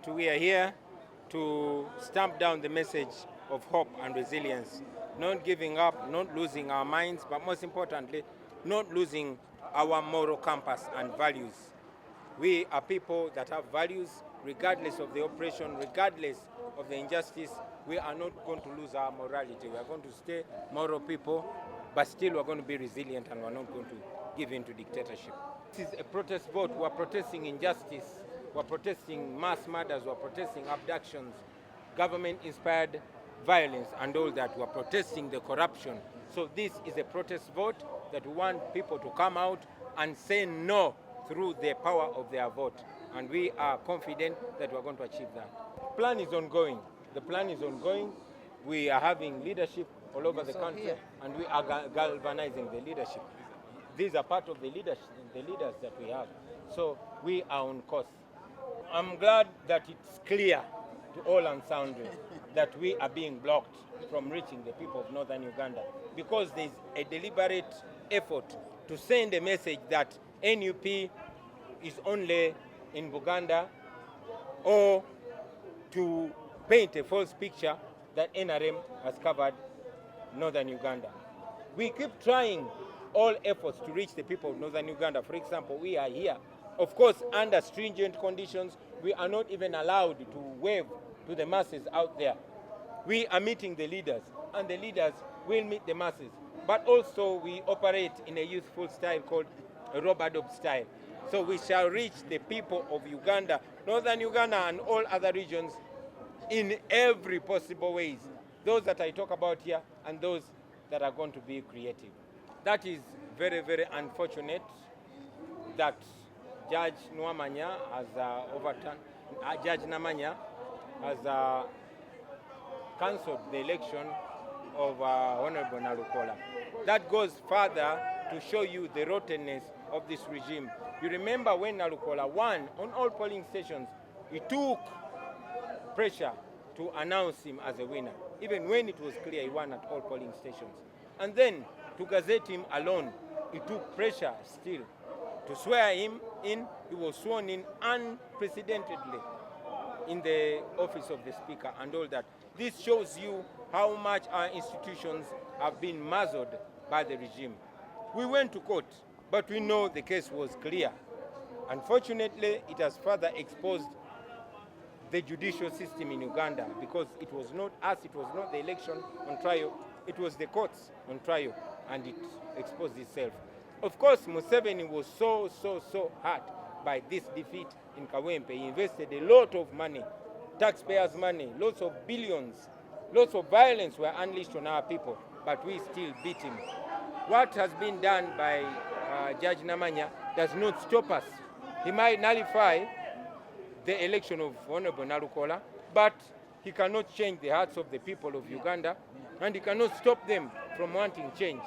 that we are here to stamp down the message of hope and resilience, not giving up, not losing our minds, but most importantly, not losing our moral compass and values. We are people that have values regardless of the oppression, regardless of the injustice. We are not going to lose our morality. We are going to stay moral people, but still we're going to be resilient and we're not going to give in to dictatorship. This is a protest vote. We're protesting injustice. We're protesting mass murders. We're protesting abductions, government-inspired violence and all that. We're protesting the corruption. So this is a protest vote that we want people to come out and say no through the power of their vote. And we are confident that we're going to achieve that. The plan is ongoing. The plan is ongoing. We are having leadership all over the country, and we are galvanizing the leadership. These are part of the leaders that we have. So we are on course. I'm glad that it's clear to all and sundry that we are being blocked from reaching the people of northern Uganda, because there's a deliberate effort to send a message that NUP is only in Buganda, or to paint a false picture that NRM has covered northern Uganda. We keep trying all efforts to reach the people of northern Uganda. For example, we are here, of course, under stringent conditions. We are not even allowed to wave to the masses out there. We are meeting the leaders, and the leaders will meet the masses. But also we operate in a youthful style called a rub-a-dub style. So we shall reach the people of Uganda, northern Uganda and all other regions in every possible ways. Those that I talk about here and those that are going to be creative. That is very, very unfortunate that Judge Nwamanya has overturned, Judge Namanya has cancelled the election of Honorable Nalukola. That goes further to show you the rottenness of this regime. You remember when Nalukola won on all polling stations, he took pressure to announce him as a winner, even when it was clear he won at all polling stations. And then to gazette him alone, it took pressure still. To swear him in, he was sworn in unprecedentedly in the office of the Speaker and all that. This shows you how much our institutions have been muzzled by the regime. We went to court, but we know the case was clear. Unfortunately, it has further exposed the judicial system in Uganda, because it was not us, it was not the election on trial, it was the courts on trial, and it exposed itself. Of course, Museveni was so hurt by this defeat in Kawempe. He invested a lot of money, taxpayers' money, lots of billions, lots of violence were unleashed on our people, but we still beat him. What has been done by Judge Namanya does not stop us. He might nullify the election of Honorable Nalukola, but he cannot change the hearts of the people of Uganda, and he cannot stop them from wanting change.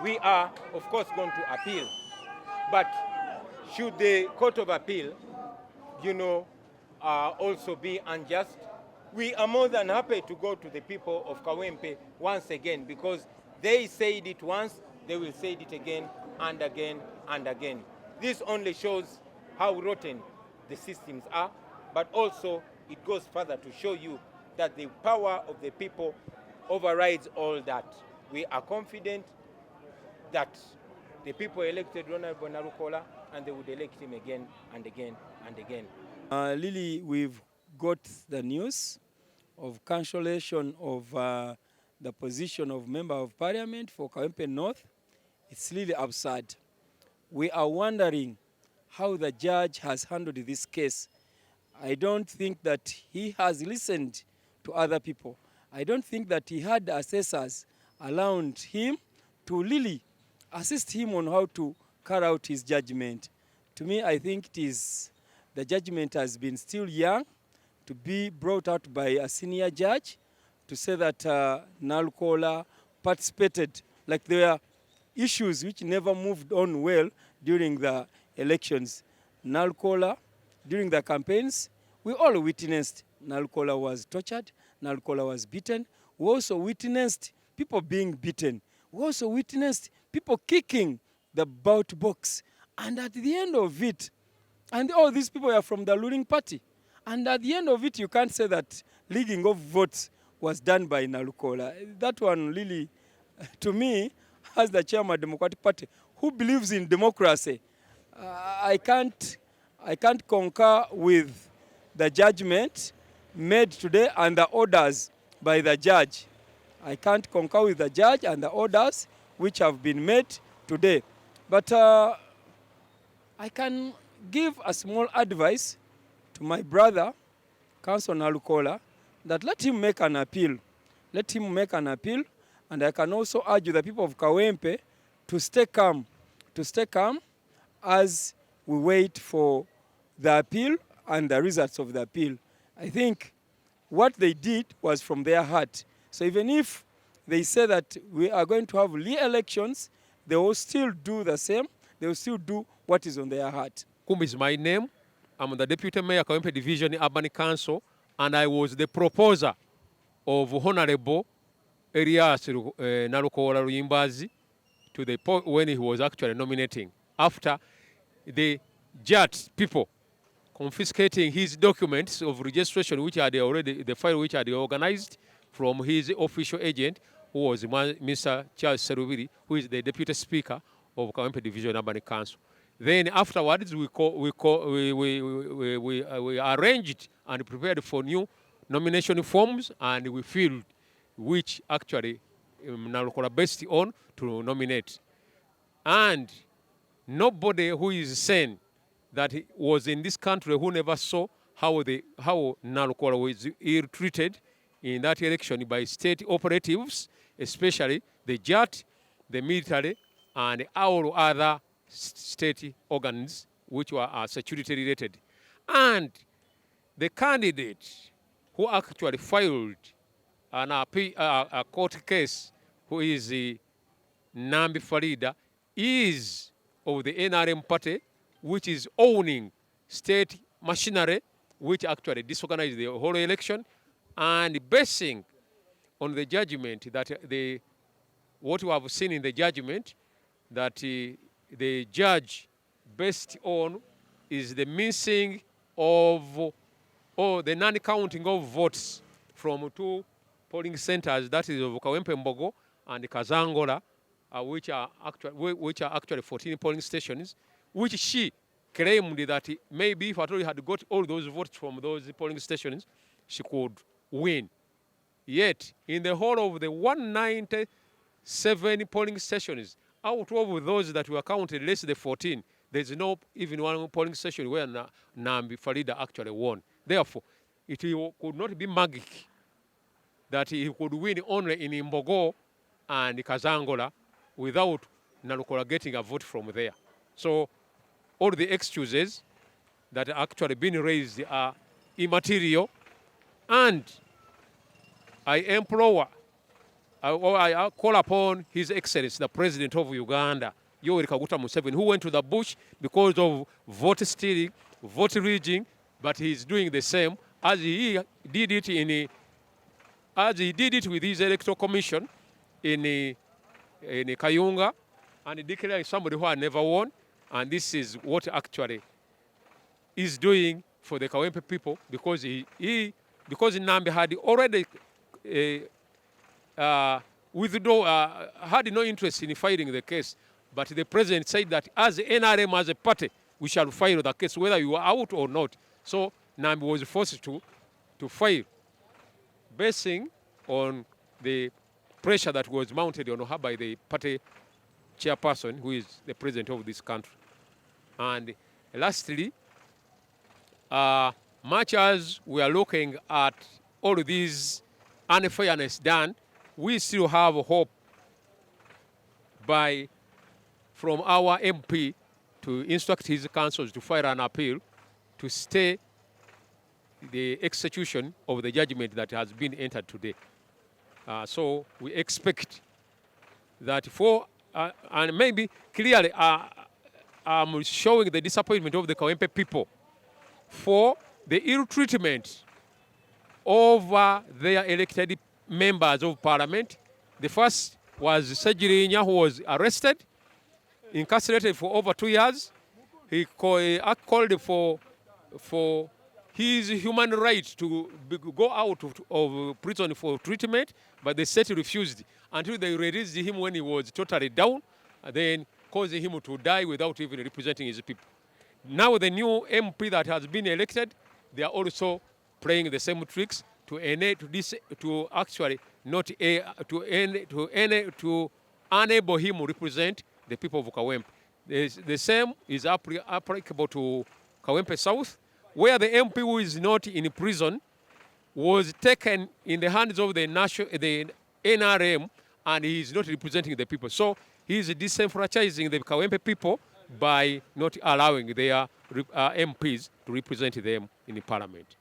We are, of course, going to appeal, but should the Court of Appeal, also be unjust, we are more than happy to go to the people of Kawempe once again, because they said it once, they will say it again and again and again. This only shows how rotten the systems are, but also it goes further to show you that the power of the people overrides all that. We are confident that the people elected Honorable Nalukola, and they would elect him again and again and again. Lily, we've got the news of cancellation of the position of Member of Parliament for Kawempe North. It's really absurd. We are wondering how the judge has handled this case. I don't think that he has listened to other people. I don't think that he had assessors around him to really assist him on how to carry out his judgment. To me, I think the judgment has been still young to be brought out by a senior judge to say that Nalukola participated, like there are issues which never moved on well during the elections. Nalukola, during the campaigns, we all witnessed Nalukola was tortured, Nalukola was beaten. We also witnessed people being beaten. We also witnessed people kicking the ballot box. And at the end of it, and all these people are from the ruling party. And at the end of it, you can't say that leaking of votes was done by Nalukola. That one really, to me, as the chairman of the Democratic Party, who believes in democracy, I can't concur with the judgment made today and the orders by the judge. I can't concur with the judge and the orders which have been made today. But I can give a small advice to my brother, Councillor Nalukola, that let him make an appeal. Let him make an appeal, and I can also urge the people of Kawempe to stay calm as we wait for the appeal and the results of the appeal. I think what they did was from their heart. So even if they say that we are going to have re-elections, they will still do the same. They will still do what is on their heart. Kum is my name. I'm the Deputy Mayor, Kawempe Division Urban Council, and I was the proposer of Honorable Elias Nalukola Luyimbazi to the point when he was actually nominating, after the judge people confiscating his documents of registration, which had already, the file which had organized from his official agent, who was Mr. Charles Serubiri, who is the Deputy Speaker of Kawempe Division Urban Council. Then afterwards, we arranged and prepared for new nomination forms, and we filled which actually Nalukola based on to nominate. And nobody who is saying that he was in this country who never saw how Nalukola was ill-treated in that election by state operatives, especially the JAT, the military, and all other state organs which were security related. And the candidate who actually filed a court case, who is Nambi Farida, is of the NRM party, which is owning state machinery, which actually disorganized the whole election, and basing on the judgment that what we have seen in the judgment, that the judge based on is the missing of, or the non-counting of votes from two polling centers, that is of Kawempe Mbogo and Kazangola, which are actually 14 polling stations, which she claimed that maybe if at all had got all those votes from those polling stations, she could win. Yet, in the whole of the 197 polling stations, out of those that were counted less than 14, there's no even one polling station where Nambi Farida actually won. Therefore, it could not be magic that he could win only in Mbogo and Kazangola without Nalukola getting a vote from there. So all the excuses that are actually being raised are immaterial, and I call upon His Excellency, the President of Uganda, Yoweri Kaguta Museveni, who went to the bush because of vote stealing, vote rigging, but he's doing the same as he did it with his electoral commission in Kayunga, and declaring somebody who had never won. And this is what actually is doing for the Kawempe people, because because Nambi had already had no interest in filing the case, but the president said that as the NRM, as a party, we shall file the case whether you are out or not. So Nambi was forced to file, basing on the pressure that was mounted on her by the party chairperson, who is the president of this country. And lastly, much as we are looking at all these unfairness done, we still have hope from our MP to instruct his councils to file an appeal to stay the execution of the judgment that has been entered today. So we expect that and maybe clearly I'm showing the disappointment of the Kawempe people for the ill treatment of their elected members of parliament. The first was Sajirinya, who was arrested, incarcerated for over 2 years. He called for his human right to go out of prison for treatment, but the state refused until they released him when he was totally down, then causing him to die without even representing his people. Now the new MP that has been elected, they are also playing the same tricks to actually not to enable him to represent the people of Kawempe. The same is applicable to Kawempe South, where the MP who is not in prison was taken in the hands of the NRM, and he is not representing the people. So he is disenfranchising the Kawempe people by not allowing their MPs to represent them in the parliament.